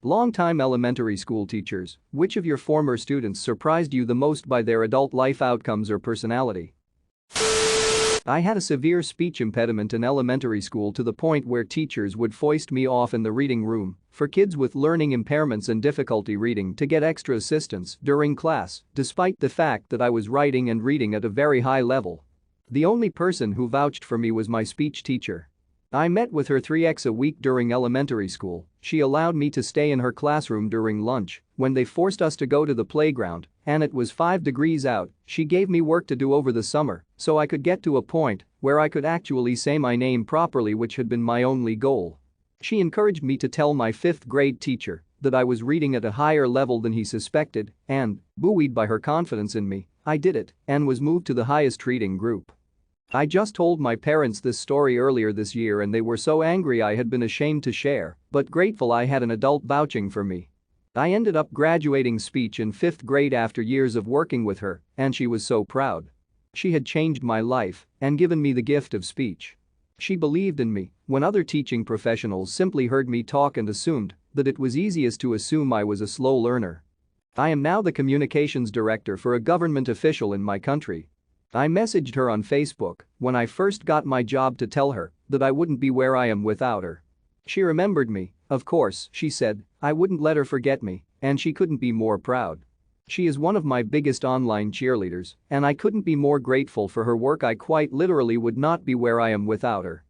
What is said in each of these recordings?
Longtime elementary school teachers, which of your former students surprised you the most by their adult life outcomes or personality? I had a severe speech impediment in elementary school to the point where teachers would foist me off in the reading room for kids with learning impairments and difficulty reading to get extra assistance during class, despite the fact that I was writing and reading at a very high level. The only person who vouched for me was my speech teacher. I met with her 3x a week during elementary school. She allowed me to stay in her classroom during lunch when they forced us to go to the playground, and it was 5 degrees out. She gave me work to do over the summer so I could get to a point where I could actually say my name properly, which had been my only goal. She encouraged me to tell my 5th grade teacher that I was reading at a higher level than he suspected, and, buoyed by her confidence in me, I did it and was moved to the highest reading group. I just told my parents this story earlier this year and they were so angry I had been ashamed to share, but grateful I had an adult vouching for me. I ended up graduating speech in 5th grade after years of working with her, and she was so proud. She had changed my life and given me the gift of speech. She believed in me when other teaching professionals simply heard me talk and assumed that it was easiest to assume I was a slow learner. I am now the communications director for a government official in my country. I messaged her on Facebook when I first got my job to tell her that I wouldn't be where I am without her. She remembered me, of course, she said. I wouldn't let her forget me, and she couldn't be more proud. She is one of my biggest online cheerleaders, and I couldn't be more grateful for her work. I quite literally would not be where I am without her.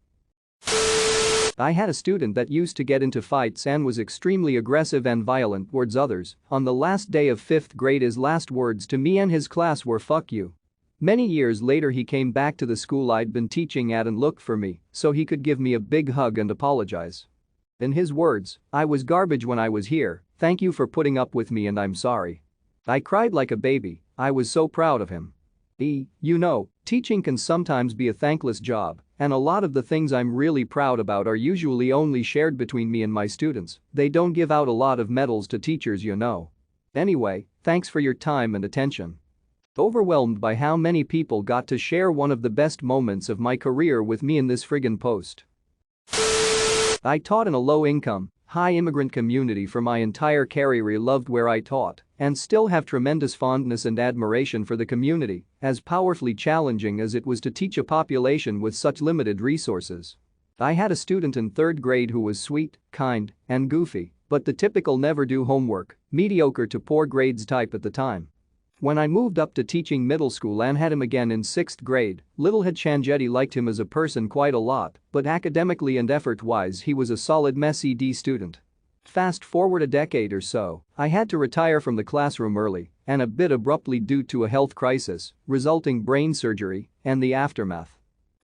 I had a student that used to get into fights and was extremely aggressive and violent towards others. On the last day of 5th grade, his last words to me and his class were "fuck you." Many years later he came back to the school I'd been teaching at and looked for me so he could give me a big hug and apologize. In his words, "I was garbage when I was here, thank you for putting up with me and I'm sorry." I cried like a baby. I was so proud of him. Teaching can sometimes be a thankless job, and a lot of the things I'm really proud about are usually only shared between me and my students. They don't give out a lot of medals to teachers, Anyway, thanks for your time and attention. Overwhelmed by how many people got to share one of the best moments of my career with me in this friggin' post. I taught in a low-income, high-immigrant community for my entire career. Loved where I taught and still have tremendous fondness and admiration for the community, as powerfully challenging as it was to teach a population with such limited resources. I had a student in 3rd grade who was sweet, kind, and goofy, but the typical never do homework, mediocre to poor grades type at the time. When I moved up to teaching middle school and had him again in 6th grade, little had Changetti liked him as a person quite a lot, but academically and effort-wise he was a solid messy D student. Fast forward a decade or so, I had to retire from the classroom early and a bit abruptly due to a health crisis, resulting brain surgery, and the aftermath.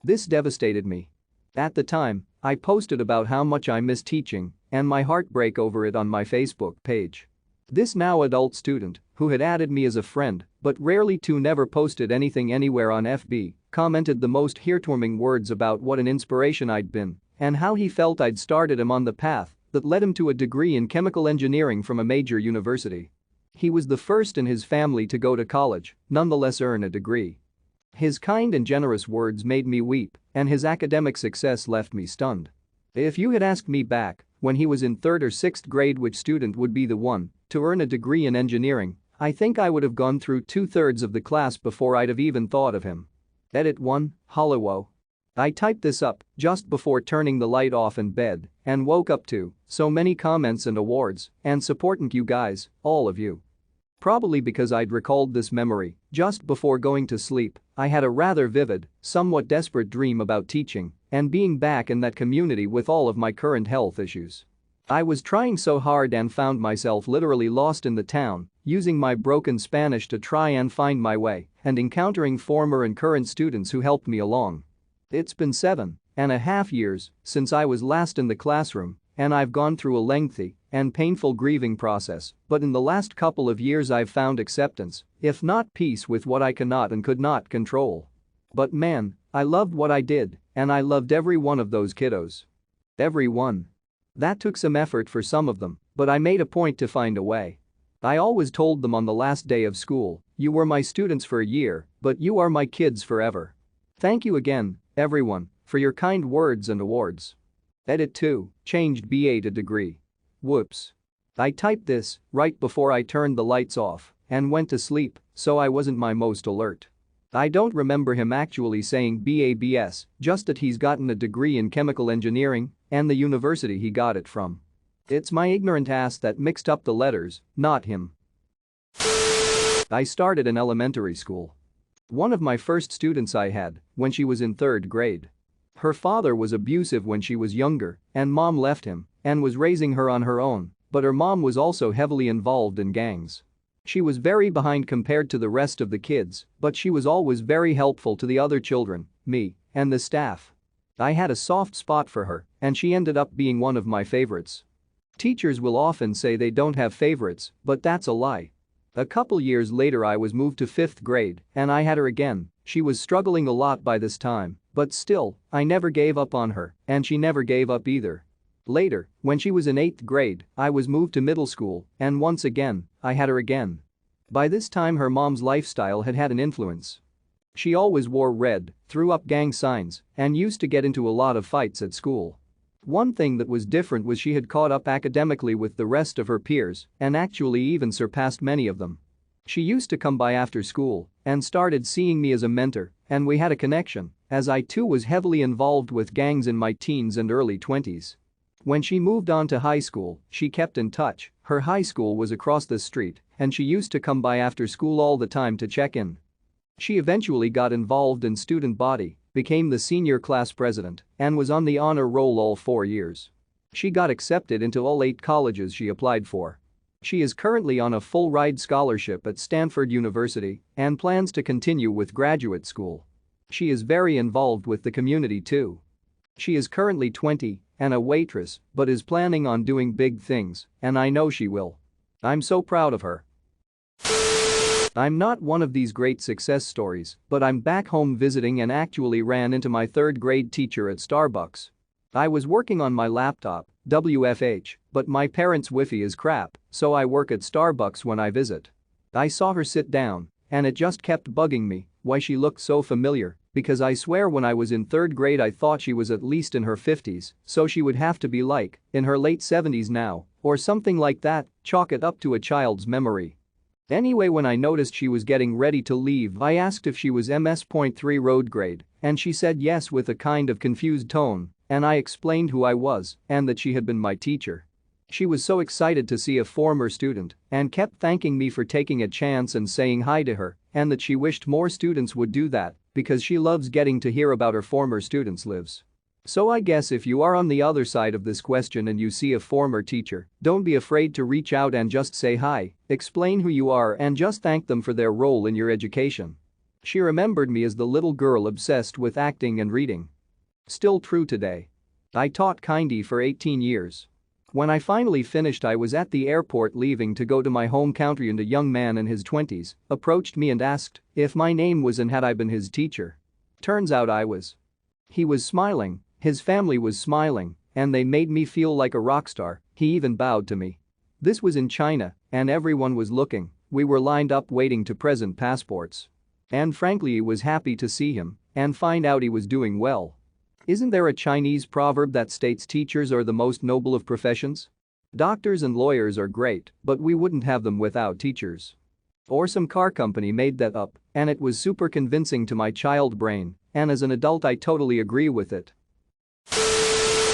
This devastated me. At the time, I posted about how much I miss teaching and my heartbreak over it on my Facebook page. This now adult student, who had added me as a friend but rarely to never posted anything anywhere on FB, commented the most heartwarming words about what an inspiration I'd been and how he felt I'd started him on the path that led him to a degree in chemical engineering from a major university. He was the first in his family to go to college, nonetheless earn a degree. His kind and generous words made me weep, and his academic success left me stunned. If you had asked me back when he was in 3rd or 6th grade which student would be the one to earn a degree in engineering, I think I would have gone through 2/3 of the class before I'd have even thought of him. Edit 1, Hollowo. I typed this up just before turning the light off in bed and woke up to so many comments and awards and supporting you guys, all of you. Probably because I'd recalled this memory just before going to sleep, I had a rather vivid, somewhat desperate dream about teaching and being back in that community with all of my current health issues. I was trying so hard and found myself literally lost in the town, using my broken Spanish to try and find my way and encountering former and current students who helped me along. It's been 7.5 years since I was last in the classroom, and I've gone through a lengthy and painful grieving process, but in the last couple of years I've found acceptance, if not peace, with what I cannot and could not control. But man, I loved what I did, and I loved every one of those kiddos. Every one. That took some effort for some of them, but I made a point to find a way. I always told them on the last day of school, "You were my students for a year, but you are my kids forever." Thank you again, everyone, for your kind words and awards. Edit 2, changed BA to degree. Whoops. I typed this right before I turned the lights off and went to sleep, so I wasn't my most alert. I don't remember him actually saying BABS, just that he's gotten a degree in chemical engineering and the university he got it from. It's my ignorant ass that mixed up the letters, not him. I started in elementary school. One of my first students I had when she was in 3rd grade. Her father was abusive when she was younger and mom left him and was raising her on her own, but her mom was also heavily involved in gangs. She was very behind compared to the rest of the kids, but she was always very helpful to the other children, me, and the staff. I had a soft spot for her, and she ended up being one of my favorites. Teachers will often say they don't have favorites, but that's a lie. A couple years later I was moved to 5th grade, and I had her again. She was struggling a lot by this time, but still, I never gave up on her, and she never gave up either. Later, when she was in 8th grade, I was moved to middle school, and once again, I had her again. By this time her mom's lifestyle had an influence. She always wore red, threw up gang signs, and used to get into a lot of fights at school. One thing that was different was she had caught up academically with the rest of her peers and actually even surpassed many of them. She used to come by after school and started seeing me as a mentor, and we had a connection, as I too was heavily involved with gangs in my teens and early 20s. When she moved on to high school, she kept in touch. Her high school was across the street, and she used to come by after school all the time to check in. She eventually got involved in student body, became the senior class president, and was on the honor roll all 4 years. She got accepted into all 8 colleges she applied for. She is currently on a full-ride scholarship at Stanford University and plans to continue with graduate school. She is very involved with the community too. She is currently 20 and a waitress, but is planning on doing big things, and I know she will. I'm so proud of her. I'm not one of these great success stories, but I'm back home visiting and actually ran into my 3rd grade teacher at Starbucks. I was working on my laptop, WFH, but my parents' Wi-Fi is crap, so I work at Starbucks when I visit. I saw her sit down, and it just kept bugging me why she looked so familiar, because I swear when I was in 3rd grade I thought she was at least in her 50s, so she would have to be like in her late 70s now, or something like that. Chalk it up to a child's memory. Anyway, when I noticed she was getting ready to leave, I asked if she was MS.3 road grade, and she said yes with a kind of confused tone, and I explained who I was and that she had been my teacher. She was so excited to see a former student and kept thanking me for taking a chance and saying hi to her, and that she wished more students would do that because she loves getting to hear about her former students' lives. So I guess if you are on the other side of this question and you see a former teacher, don't be afraid to reach out and just say hi, explain who you are and just thank them for their role in your education. She remembered me as the little girl obsessed with acting and reading. Still true today. I taught kindy for 18 years. When I finally finished, I was at the airport leaving to go to my home country, and a young man in his 20s approached me and asked if my name was and had I been his teacher. Turns out I was. He was smiling. His family was smiling, and they made me feel like a rock star. He even bowed to me. This was in China, and everyone was looking. We were lined up waiting to present passports. And frankly, I was happy to see him and find out he was doing well. Isn't there a Chinese proverb that states teachers are the most noble of professions? Doctors and lawyers are great, but we wouldn't have them without teachers. Or some car company made that up, and it was super convincing to my child brain, and as an adult I totally agree with it.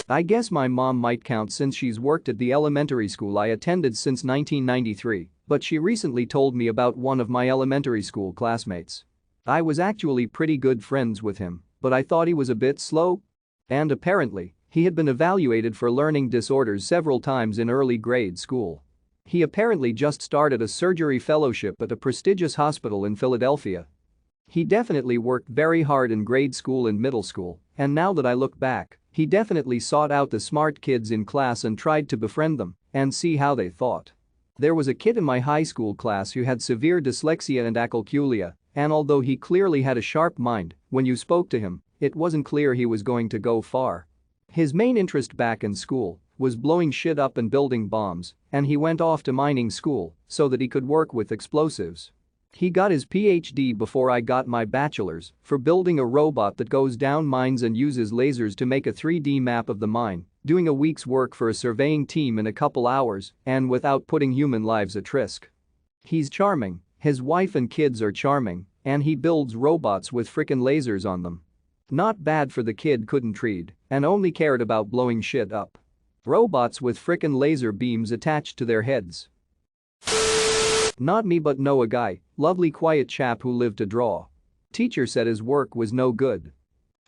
I guess my mom might count since she's worked at the elementary school I attended since 1993, but she recently told me about one of my elementary school classmates. I was actually pretty good friends with him, but I thought he was a bit slow. And apparently, he had been evaluated for learning disorders several times in early grade school. He apparently just started a surgery fellowship at a prestigious hospital in Philadelphia. He definitely worked very hard in grade school and middle school, and now that I look back, he definitely sought out the smart kids in class and tried to befriend them and see how they thought. There was a kid in my high school class who had severe dyslexia and acalculia, and although he clearly had a sharp mind, when you spoke to him, it wasn't clear he was going to go far. His main interest back in school was blowing shit up and building bombs, and he went off to mining school so that he could work with explosives. He got his PhD before I got my bachelor's for building a robot that goes down mines and uses lasers to make a 3D map of the mine, doing a week's work for a surveying team in a couple hours and without putting human lives at risk. He's charming, his wife and kids are charming, and he builds robots with frickin' lasers on them. Not bad for the kid couldn't read and only cared about blowing shit up. Robots with frickin' laser beams attached to their heads. Not me but know a guy, lovely quiet chap who lived to draw. Teacher said his work was no good.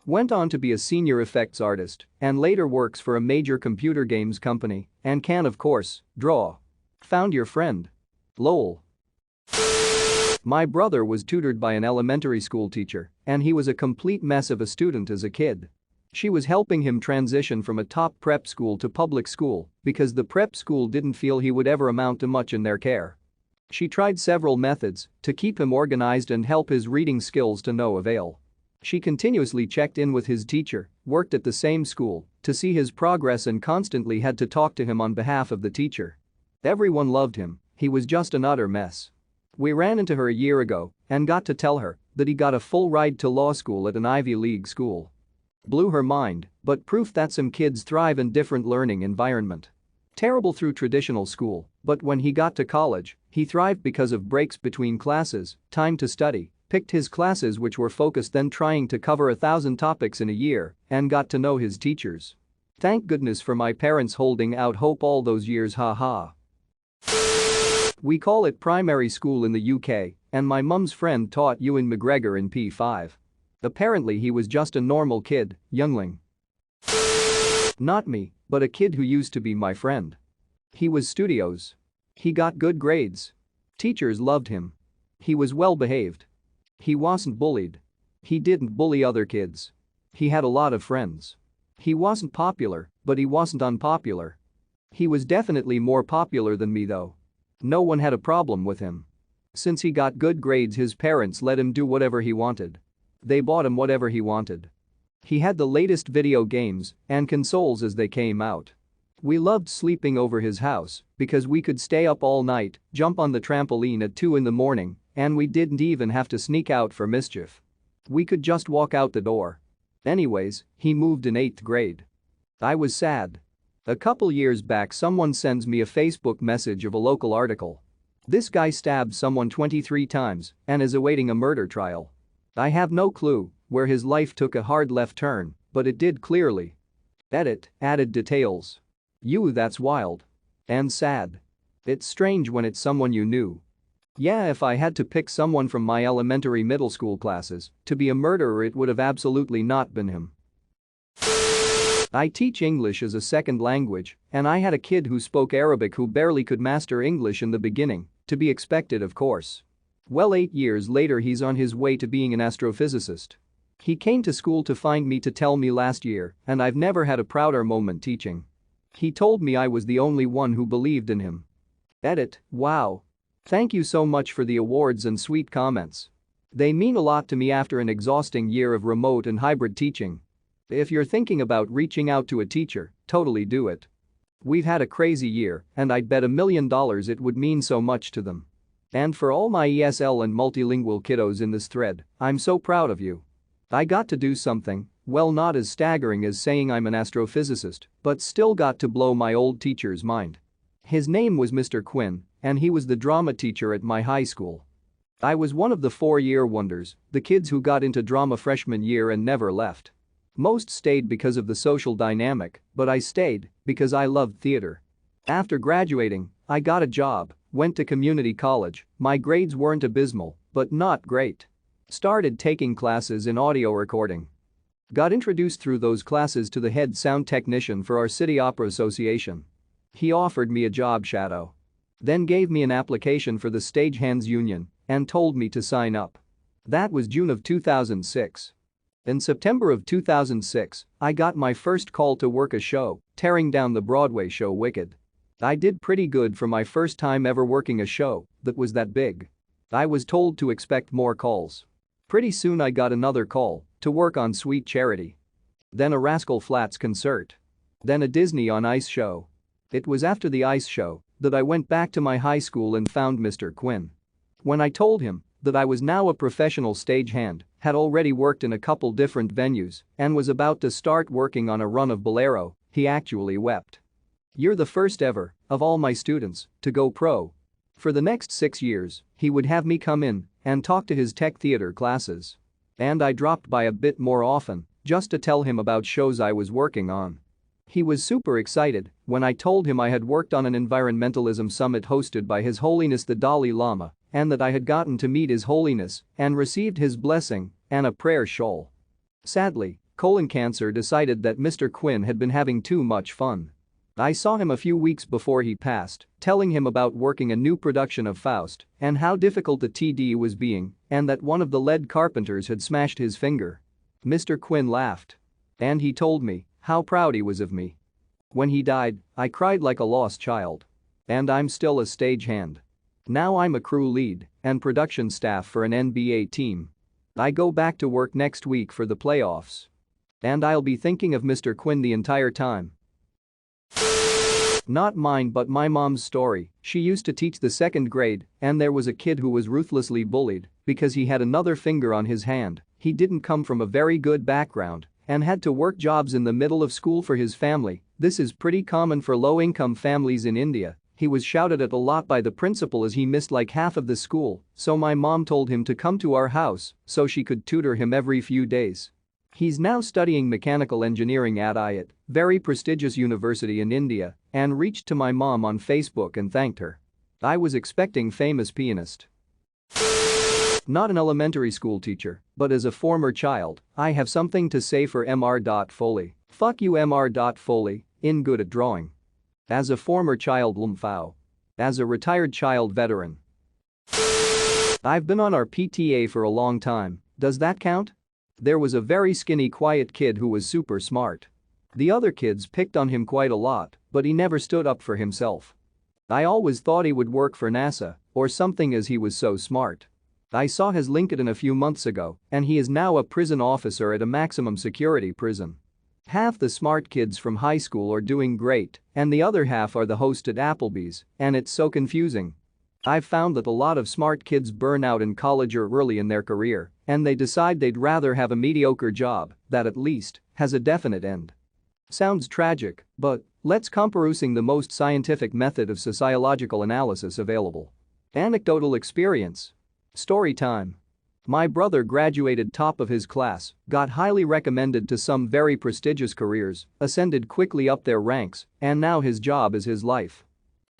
Went on to be a senior effects artist and later works for a major computer games company and can of course, draw. Found your friend. Lol. My brother was tutored by an elementary school teacher and he was a complete mess of a student as a kid. She was helping him transition from a top prep school to public school because the prep school didn't feel he would ever amount to much in their care. She tried several methods to keep him organized and help his reading skills to no avail. She continuously checked in with his teacher, worked at the same school, to see his progress and constantly had to talk to him on behalf of the teacher. Everyone loved him, he was just an utter mess. We ran into her a year ago and got to tell her that he got a full ride to law school at an Ivy League school. Blew her mind, but proof that some kids thrive in different learning environment. Terrible through traditional school, but when he got to college, he thrived because of breaks between classes, time to study, picked his classes which were focused then trying to cover 1,000 topics in a year, and got to know his teachers. Thank goodness for my parents holding out hope all those years haha. We call it primary school in the UK, and my mum's friend taught Ewan McGregor in P5. Apparently he was just a normal kid, youngling. Not me, but a kid who used to be my friend. He was studios. He got good grades. Teachers loved him. He was well behaved. He wasn't bullied. He didn't bully other kids. He had a lot of friends. He wasn't popular, but he wasn't unpopular. He was definitely more popular than me though. No one had a problem with him. Since he got good grades his parents let him do whatever he wanted. They bought him whatever he wanted. He had the latest video games and consoles as they came out. We loved sleeping over his house because we could stay up all night, jump on the trampoline at 2 in the morning, and we didn't even have to sneak out for mischief. We could just walk out the door. Anyways, he moved in 8th grade. I was sad. A couple years back someone sends me a Facebook message of a local article. This guy stabbed someone 23 times and is awaiting a murder trial. I have no clue where his life took a hard left turn, but it did clearly. Edit, added details. That's wild. And sad. It's strange when it's someone you knew. Yeah, if I had to pick someone from my elementary middle school classes to be a murderer it would have absolutely not been him. I teach English as a second language, and I had a kid who spoke Arabic who barely could master English in the beginning, to be expected of course. Well, 8 years later he's on his way to being an astrophysicist. He came to school to find me to tell me last year, and I've never had a prouder moment teaching. He told me I was the only one who believed in him. Edit, wow. Thank you so much for the awards and sweet comments. They mean a lot to me after an exhausting year of remote and hybrid teaching. If you're thinking about reaching out to a teacher, totally do it. We've had a crazy year, and I'd bet $1 million it would mean so much to them. And for all my ESL and multilingual kiddos in this thread, I'm so proud of you. I got to do something, well, not as staggering as saying I'm an astrophysicist, but still got to blow my old teacher's mind. His name was Mr. Quinn, and he was the drama teacher at my high school. I was one of the 4-year wonders, the kids who got into drama freshman year and never left. Most stayed because of the social dynamic, but I stayed because I loved theater. After graduating, I got a job, went to community college, my grades weren't abysmal, but not great. Started taking classes in audio recording. Got introduced through those classes to the head sound technician for our City Opera Association. He offered me a job shadow. Then gave me an application for the Stagehands Union and told me to sign up. That was June of 2006. In September of 2006, I got my first call to work a show, tearing down the Broadway show Wicked. I did pretty good for my first time ever working a show that was that big. I was told to expect more calls. Pretty soon I got another call to work on Sweet Charity. Then a Rascal Flatts concert. Then a Disney on Ice show. It was after the Ice show that I went back to my high school and found Mr. Quinn. When I told him that I was now a professional stagehand, had already worked in a couple different venues, and was about to start working on a run of Bolero, he actually wept. "You're the first ever, of all my students, to go pro." For the next 6 years, he would have me come in and talk to his tech theater classes. And I dropped by a bit more often, just to tell him about shows I was working on. He was super excited when I told him I had worked on an environmentalism summit hosted by His Holiness the Dalai Lama and that I had gotten to meet His Holiness and received his blessing and a prayer shawl. Sadly, colon cancer decided that Mr. Quinn had been having too much fun. I saw him a few weeks before he passed, telling him about working a new production of Faust and how difficult the TD was being and that one of the lead carpenters had smashed his finger. Mr. Quinn laughed. And he told me how proud he was of me. When he died, I cried like a lost child. And I'm still a stagehand. Now I'm a crew lead and production staff for an NBA team. I go back to work next week for the playoffs. And I'll be thinking of Mr. Quinn the entire time. Not mine but my mom's story. She used to teach the 2nd grade and there was a kid who was ruthlessly bullied because he had another finger on his hand. He didn't come from a very good background and had to work jobs in the middle of school for his family. This is pretty common for low-income families in India. He was shouted at a lot by the principal as he missed like half of the school, so my mom told him to come to our house so she could tutor him every few days. He's now studying mechanical engineering at IIT, very prestigious university in India, and reached to my mom on Facebook and thanked her. I was expecting famous pianist. Not an elementary school teacher, but as a former child, I have something to say for Mr. Foley. Fuck you Mr. Foley, in good at drawing. As a former child Lumfao. As a retired child veteran. I've been on our PTA for a long time, does that count? There was a very skinny quiet kid who was super smart. The other kids picked on him quite a lot, but he never stood up for himself. I always thought he would work for NASA or something as he was so smart. I saw his LinkedIn a few months ago and he is now a prison officer at a maximum security prison. Half the smart kids from high school are doing great and the other half are the host at Applebee's and it's so confusing. I've found that a lot of smart kids burn out in college or early in their career and they decide they'd rather have a mediocre job that at least has a definite end. Sounds tragic, but let's comparusing the most scientific method of sociological analysis available. Anecdotal experience. Story time. My brother graduated top of his class, got highly recommended to some very prestigious careers, ascended quickly up their ranks, and now his job is his life.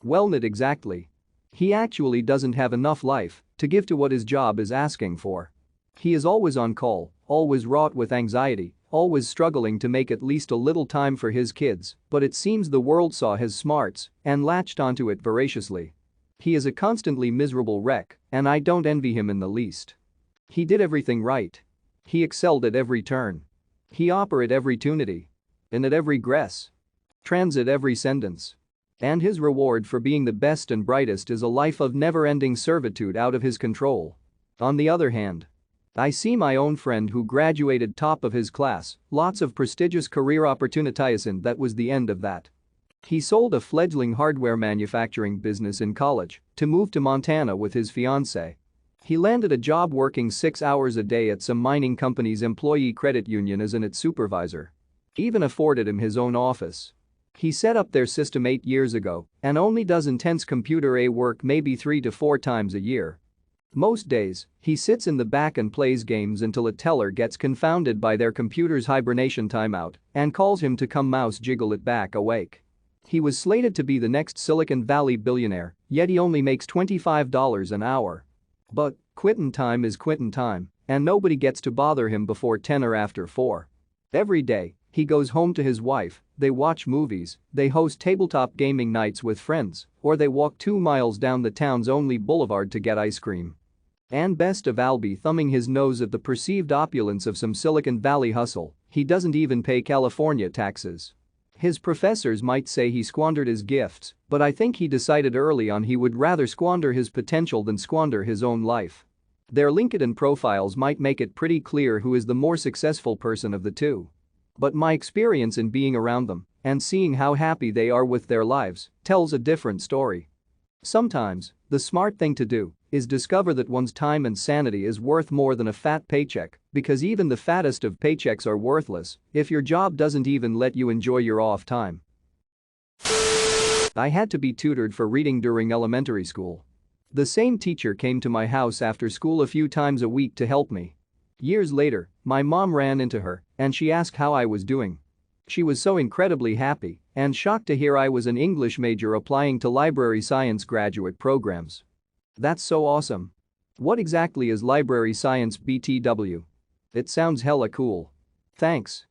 Well, not exactly. He actually doesn't have enough life to give to what his job is asking for. He is always on call, always wrought with anxiety, always struggling to make at least a little time for his kids, but it seems the world saw his smarts and latched onto it voraciously. He is a constantly miserable wreck, and I don't envy him in the least. He did everything right. He excelled at every turn. He opera at every tunity. And at every gress. Trans at every sentence. And his reward for being the best and brightest is a life of never-ending servitude out of his control. On the other hand, I see my own friend who graduated top of his class, lots of prestigious career opportunities and that was the end of that. He sold a fledgling hardware manufacturing business in college to move to Montana with his fiancée. He landed a job working 6 hours a day at some mining company's employee credit union as an IT supervisor. Even afforded him his own office. He set up their system 8 years ago and only does intense computer work maybe 3 to 4 times a year. Most days, he sits in the back and plays games until a teller gets confounded by their computer's hibernation timeout and calls him to come mouse jiggle it back awake. He was slated to be the next Silicon Valley billionaire, yet he only makes $25 an hour. But quittin' time is quittin' time, and nobody gets to bother him before 10 or after 4. Every day, he goes home to his wife, they watch movies, they host tabletop gaming nights with friends, or they walk 2 miles down the town's only boulevard to get ice cream. And best of all, be thumbing his nose at the perceived opulence of some Silicon Valley hustle, he doesn't even pay California taxes. His professors might say he squandered his gifts, but I think he decided early on he would rather squander his potential than squander his own life. Their LinkedIn profiles might make it pretty clear who is the more successful person of the two. But my experience in being around them and seeing how happy they are with their lives tells a different story. Sometimes, the smart thing to do is discover that one's time and sanity is worth more than a fat paycheck, because even the fattest of paychecks are worthless if your job doesn't even let you enjoy your off time. I had to be tutored for reading during elementary school. The same teacher came to my house after school a few times a week to help me. Years later, my mom ran into her and she asked how I was doing. She was so incredibly happy and shocked to hear I was an English major applying to library science graduate programs. That's so awesome. What exactly is library science BTW? It sounds hella cool. Thanks.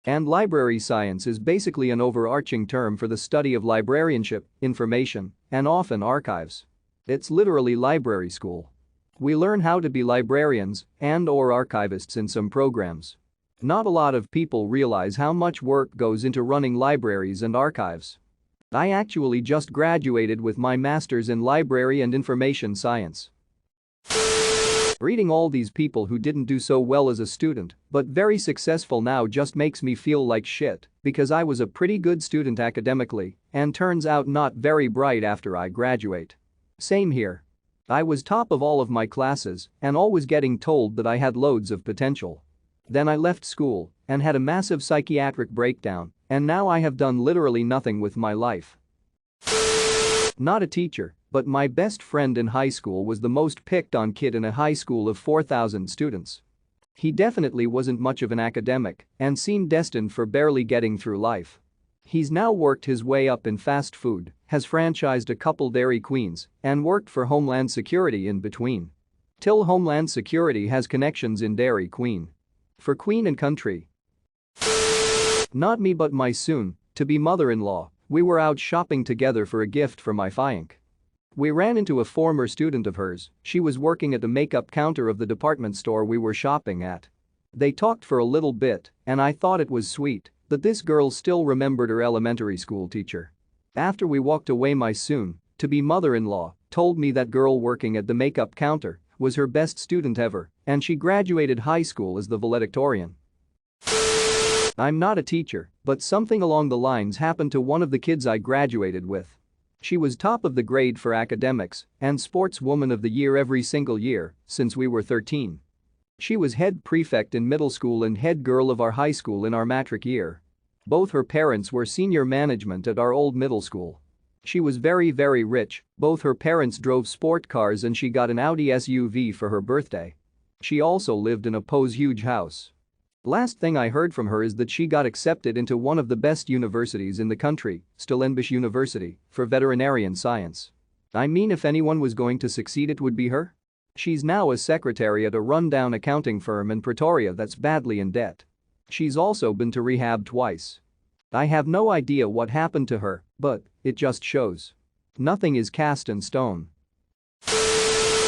And library science is basically an overarching term for the study of librarianship, information, and often archives. It's literally library school. We learn how to be librarians and/or archivists in some programs. Not a lot of people realize how much work goes into running libraries and archives. I actually just graduated with my master's in library and information science. Reading all these people who didn't do so well as a student but very successful now just makes me feel like shit because I was a pretty good student academically and turns out not very bright after I graduate. Same here. I was top of all of my classes and always getting told that I had loads of potential. Then I left school and had a massive psychiatric breakdown, and now I have done literally nothing with my life. Not a teacher, but my best friend in high school was the most picked on kid in a high school of 4,000 students. He definitely wasn't much of an academic and seemed destined for barely getting through life. He's now worked his way up in fast food, has franchised a couple Dairy Queens, and worked for Homeland Security in between. Till Homeland Security has connections in Dairy Queen. For Queen and Country. Not me but my soon-to-be mother-in-law, we were out shopping together for a gift for my fianc. We ran into a former student of hers. She was working at the makeup counter of the department store we were shopping at. They talked for a little bit, and I thought it was sweet that this girl still remembered her elementary school teacher. After we walked away, my soon-to-be mother-in-law told me that girl working at the makeup counter was her best student ever, and she graduated high school as the valedictorian. I'm not a teacher, but something along the lines happened to one of the kids I graduated with. She was top of the grade for academics and sportswoman of the year every single year since we were 13. She was head prefect in middle school and head girl of our high school in our matric year. Both her parents were senior management at our old middle school. She was very rich, both her parents drove sport cars and she got an Audi SUV for her birthday. She also lived in a Poe's huge house. Last thing I heard from her is that she got accepted into one of the best universities in the country, Stellenbosch University, for veterinarian science. I mean, if anyone was going to succeed it would be her. She's now a secretary at a rundown accounting firm in Pretoria that's badly in debt. She's also been to rehab twice. I have no idea what happened to her, but it just shows. Nothing is cast in stone.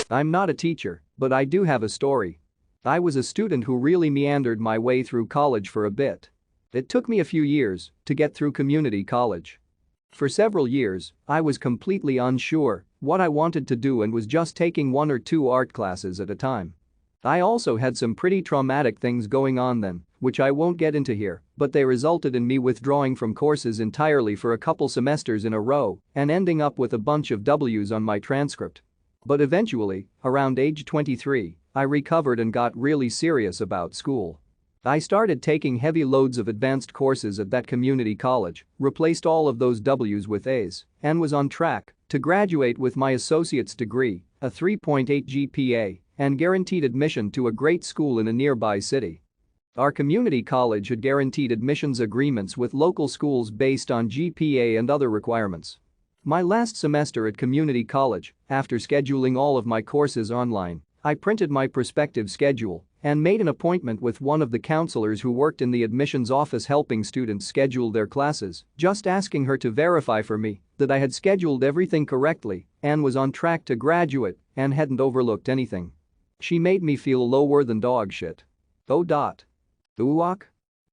I'm not a teacher, but I do have a story. I was a student who really meandered my way through college for a bit. It took me a few years to get through community college. For several years, I was completely unsure what I wanted to do and was just taking 1 or 2 art classes at a time. I also had some pretty traumatic things going on then, which I won't get into here, but they resulted in me withdrawing from courses entirely for a couple semesters in a row and ending up with a bunch of W's on my transcript. But eventually, around age 23, I recovered and got really serious about school. I started taking heavy loads of advanced courses at that community college, replaced all of those W's with A's, and was on track to graduate with my associate's degree, a 3.8 GPA, and guaranteed admission to a great school in a nearby city. Our community college had guaranteed admissions agreements with local schools based on GPA and other requirements. My last semester at community college, after scheduling all of my courses online, I printed my prospective schedule and made an appointment with one of the counselors who worked in the admissions office helping students schedule their classes, just asking her to verify for me that I had scheduled everything correctly and was on track to graduate and hadn't overlooked anything. She made me feel lower than dog shit. Ooak?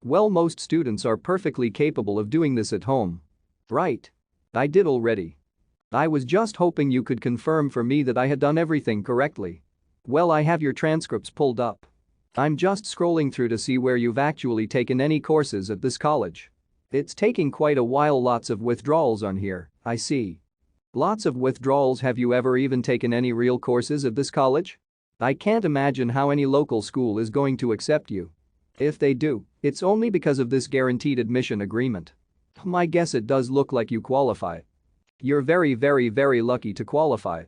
Well, most students are perfectly capable of doing this at home. Right? I did already. I was just hoping you could confirm for me that I had done everything correctly. Well, I have your transcripts pulled up. I'm just scrolling through to see where you've actually taken any courses at this college. It's taking quite a while, lots of withdrawals on here, I see. Lots of withdrawals. Have you ever even taken any real courses at this college? I can't imagine how any local school is going to accept you. If they do, it's only because of this guaranteed admission agreement. I guess it does look like you qualify. You're very lucky to qualify.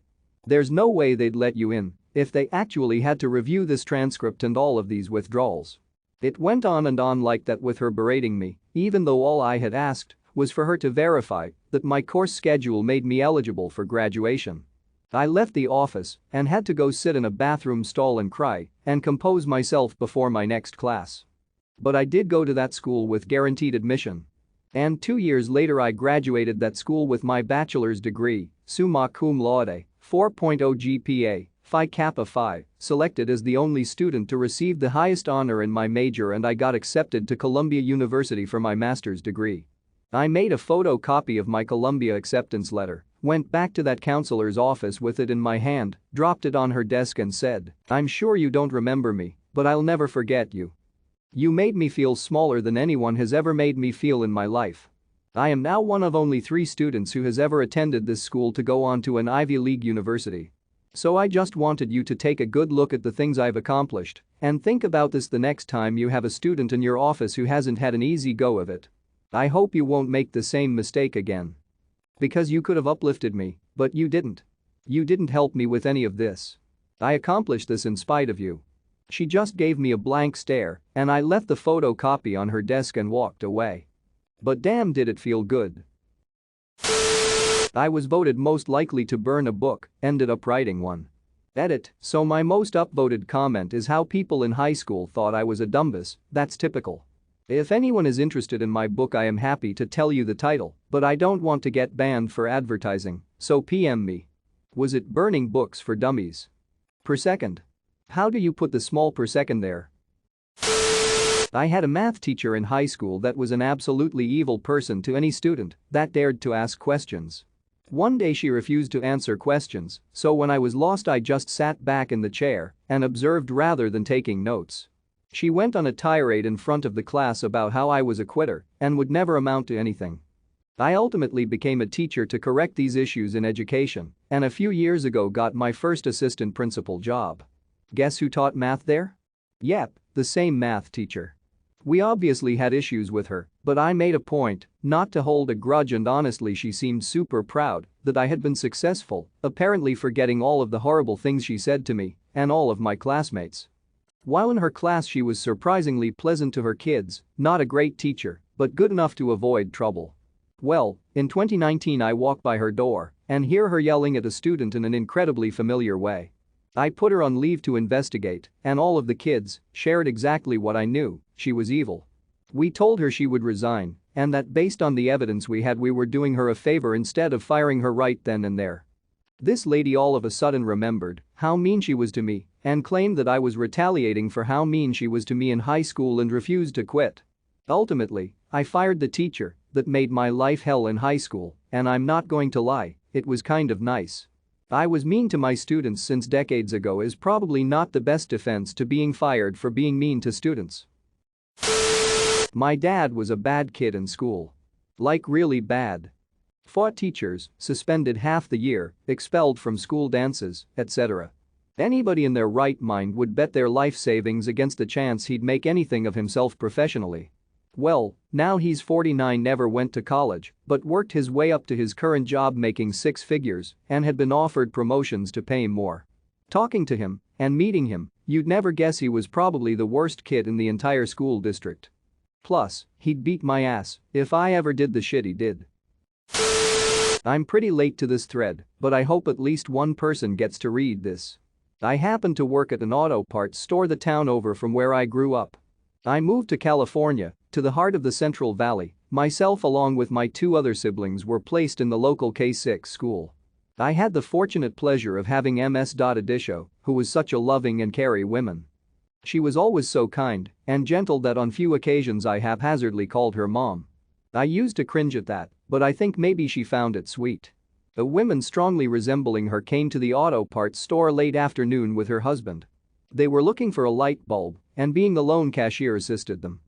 There's no way they'd let you in if they actually had to review this transcript and all of these withdrawals. It went on and on like that with her berating me, even though all I had asked was for her to verify that my course schedule made me eligible for graduation. I left the office and had to go sit in a bathroom stall and cry and compose myself before my next class. But I did go to that school with guaranteed admission. And 2 years later I graduated that school with my bachelor's degree, summa cum laude, 4.0 GPA, Phi Kappa Phi, selected as the only student to receive the highest honor in my major, and I got accepted to Columbia University for my master's degree. I made a photocopy of my Columbia acceptance letter, went back to that counselor's office with it in my hand, dropped it on her desk and said, "I'm sure you don't remember me, but I'll never forget you. You made me feel smaller than anyone has ever made me feel in my life. I am now one of only 3 students who has ever attended this school to go on to an Ivy League university. So I just wanted you to take a good look at the things I've accomplished and think about this the next time you have a student in your office who hasn't had an easy go of it. I hope you won't make the same mistake again. Because you could have uplifted me, but you didn't. You didn't help me with any of this. I accomplished this in spite of you." She just gave me a blank stare, and I left the photocopy on her desk and walked away. But damn, did it feel good. I was voted most likely to burn a book, ended up writing one. Edit, so my most upvoted comment is how people in high school thought I was a dumbass. That's typical. If anyone is interested in my book, I am happy to tell you the title, but I don't want to get banned for advertising, so PM me. Was it Burning Books for Dummies? Per second. How do you put the small per second there? I had a math teacher in high school that was an absolutely evil person to any student that dared to ask questions. One day she refused to answer questions, so when I was lost I just sat back in the chair and observed rather than taking notes. She went on a tirade in front of the class about how I was a quitter and would never amount to anything. I ultimately became a teacher to correct these issues in education, and a few years ago got my first assistant principal job. Guess who taught math there? Yep, the same math teacher. We obviously had issues with her, but I made a point not to hold a grudge, and honestly she seemed super proud that I had been successful, apparently forgetting all of the horrible things she said to me and all of my classmates. While in her class she was surprisingly pleasant to her kids, not a great teacher, but good enough to avoid trouble. Well, in 2019 I walk by her door and hear her yelling at a student in an incredibly familiar way. I put her on leave to investigate, and all of the kids shared exactly what I knew: she was evil. We told her she would resign, and that based on the evidence we had we were doing her a favor instead of firing her right then and there. This lady all of a sudden remembered how mean she was to me and claimed that I was retaliating for how mean she was to me in high school and refused to quit. Ultimately, I fired the teacher that made my life hell in high school, and I'm not going to lie, it was kind of nice. I was mean to my students since decades ago is probably not the best defense to being fired for being mean to students. My dad was a bad kid in school. Like really bad. Fought teachers, suspended half the year, expelled from school dances, etc. Anybody in their right mind would bet their life savings against the chance he'd make anything of himself professionally. Well, now he's 49, never went to college, but worked his way up to his current job making 6 figures and had been offered promotions to pay more. Talking to him and meeting him, you'd never guess he was probably the worst kid in the entire school district. Plus, he'd beat my ass if I ever did the shit he did. I'm pretty late to this thread, but I hope at least one person gets to read this. I happen to work at an auto parts store the town over from where I grew up. I moved to California, to the heart of the Central Valley. Myself along with my 2 other siblings were placed in the local K-6 school. I had the fortunate pleasure of having Ms. Adisho, who was such a loving and caring woman. She was always so kind and gentle that on few occasions I haphazardly called her mom. I used to cringe at that, but I think maybe she found it sweet. A woman strongly resembling her came to the auto parts store late afternoon with her husband. They were looking for a light bulb, and being the lone cashier assisted them.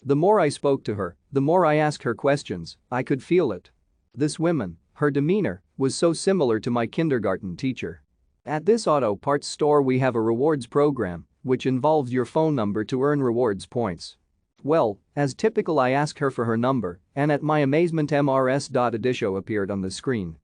The more I spoke to her, the more I asked her questions, I could feel it. This woman, her demeanor, was so similar to my kindergarten teacher. At this auto parts store we have a rewards program, which involves your phone number to earn rewards points. Well, as typical I asked her for her number, and at my amazement Mrs. appeared on the screen.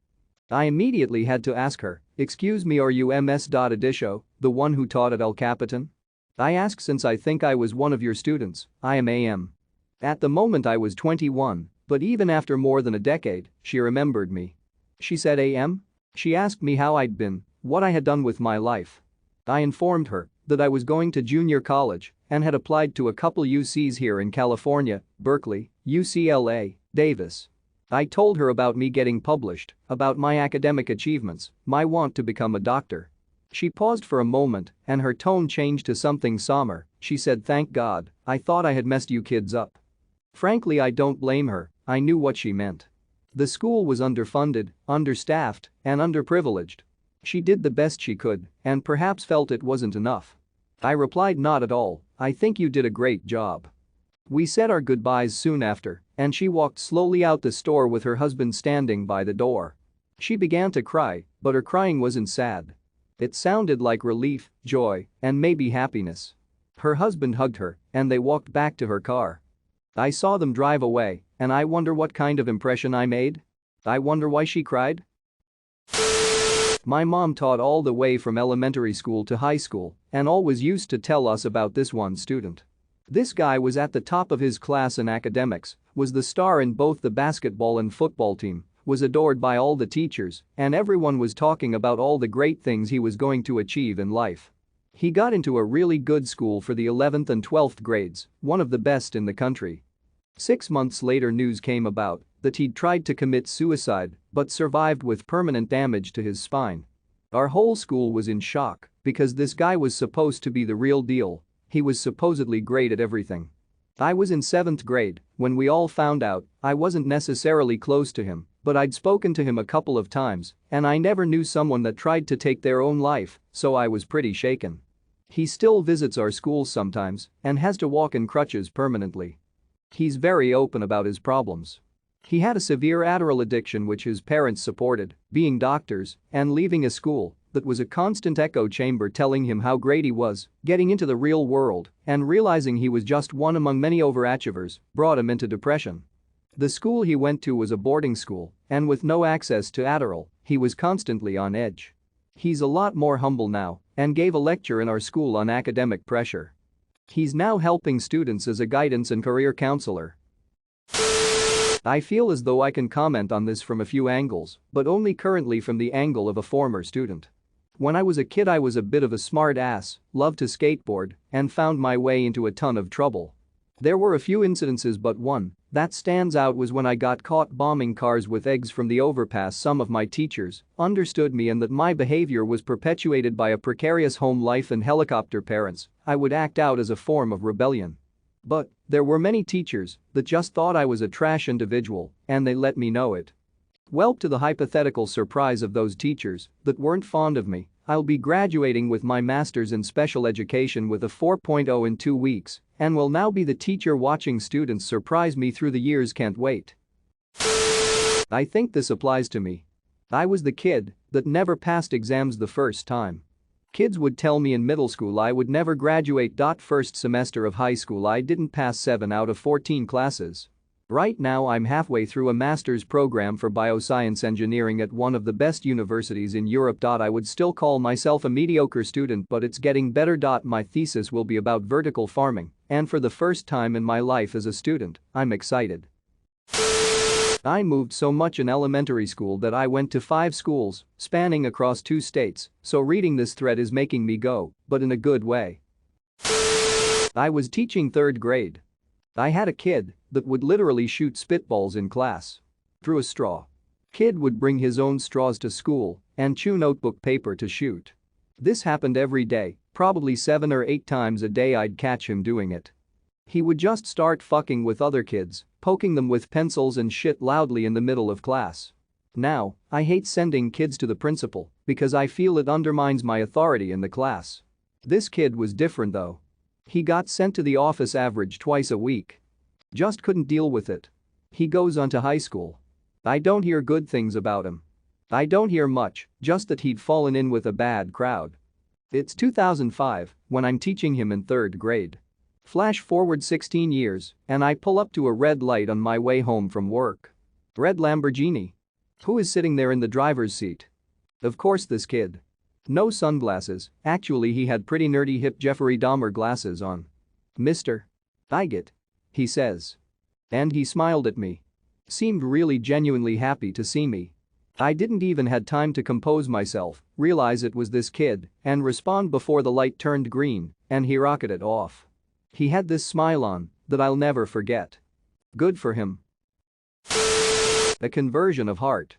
I immediately had to ask her, "Excuse me, are you Ms. the one who taught at El Capitan?" I asked since I think I was one of your students. I am AM. At the moment I was 21, but even after more than a decade, she remembered me. She said AM? She asked me how I'd been, what I had done with my life. I informed her that I was going to junior college and had applied to a couple UCs here in California, Berkeley, UCLA, Davis. I told her about me getting published, about my academic achievements, my want to become a doctor. She paused for a moment and her tone changed to something somber. She said, "Thank God, I thought I had messed you kids up." Frankly, I don't blame her, I knew what she meant. The school was underfunded, understaffed, and underprivileged. She did the best she could and perhaps felt it wasn't enough. I replied, "Not at all, I think you did a great job." We said our goodbyes soon after, and she walked slowly out the store with her husband standing by the door. She began to cry, but her crying wasn't sad. It sounded like relief, joy, and maybe happiness. Her husband hugged her, and they walked back to her car. I saw them drive away, and I wonder what kind of impression I made? I wonder why she cried? My mom taught all the way from elementary school to high school and always used to tell us about this one student. This guy was at the top of his class in academics, was the star in both the basketball and football team, was adored by all the teachers, and everyone was talking about all the great things he was going to achieve in life. He got into a really good school for the 11th and 12th grades, one of the best in the country. 6 months later news came about that he'd tried to commit suicide but survived with permanent damage to his spine. Our whole school was in shock because this guy was supposed to be the real deal. He was supposedly great at everything. I was in 7th grade when we all found out. I wasn't necessarily close to him, but I'd spoken to him a couple of times and I never knew someone that tried to take their own life, so I was pretty shaken. He still visits our school sometimes and has to walk in crutches permanently. He's very open about his problems. He had a severe Adderall addiction which his parents supported, being doctors and leaving a school that was a constant echo chamber telling him how great he was, getting into the real world and realizing he was just one among many overachievers brought him into depression. The school he went to was a boarding school, and with no access to Adderall, he was constantly on edge. He's a lot more humble now and gave a lecture in our school on academic pressure. He's now helping students as a guidance and career counselor. I feel as though I can comment on this from a few angles, but only currently from the angle of a former student. When I was a kid I was a bit of a smart ass, loved to skateboard, and found my way into a ton of trouble. There were a few incidences but one that stands out was when I got caught bombing cars with eggs from the overpass. Some of my teachers understood me and that my behavior was perpetuated by a precarious home life and helicopter parents. I would act out as a form of rebellion. But there were many teachers that just thought I was a trash individual and they let me know it. Well, to the hypothetical surprise of those teachers that weren't fond of me, I'll be graduating with my master's in special education with a 4.0 in 2 weeks and will now be the teacher watching students surprise me through the years. Can't wait. I think this applies to me. I was the kid that never passed exams the first time. Kids would tell me in middle school I would never graduate. First semester of high school I didn't pass 7 out of 14 classes. Right now I'm halfway through a master's program for bioscience engineering at one of the best universities in Europe. I would still call myself a mediocre student, but it's getting better. My thesis will be about vertical farming, and for the first time in my life as a student, I'm excited. I moved so much in elementary school that I went to 5 schools, spanning across 2 states, so reading this thread is making me go, but in a good way. I was teaching 3rd grade. I had a kid that would literally shoot spitballs in class through a straw. Kid would bring his own straws to school and chew notebook paper to shoot. This happened every day, probably 7 or 8 times a day. I'd catch him doing it. He would just start fucking with other kids, poking them with pencils and shit loudly in the middle of class. Now, I hate sending kids to the principal because I feel it undermines my authority in the class. This kid was different though. He got sent to the office average twice a week. Just couldn't deal with it. He goes on to high school. I don't hear good things about him. I don't hear much, just that he'd fallen in with a bad crowd. It's 2005 when I'm teaching him in 3rd grade. Flash forward 16 years, and I pull up to a red light on my way home from work. Red Lamborghini. Who is sitting there in the driver's seat? Of course, this kid. No sunglasses, actually he had pretty nerdy hip Jeffrey Dahmer glasses on. "Mister. I get," he says. And he smiled at me. Seemed really genuinely happy to see me. I didn't even had time to compose myself, realize it was this kid, and respond before the light turned green and he rocketed off. He had this smile on that I'll never forget. Good for him. A conversion of heart.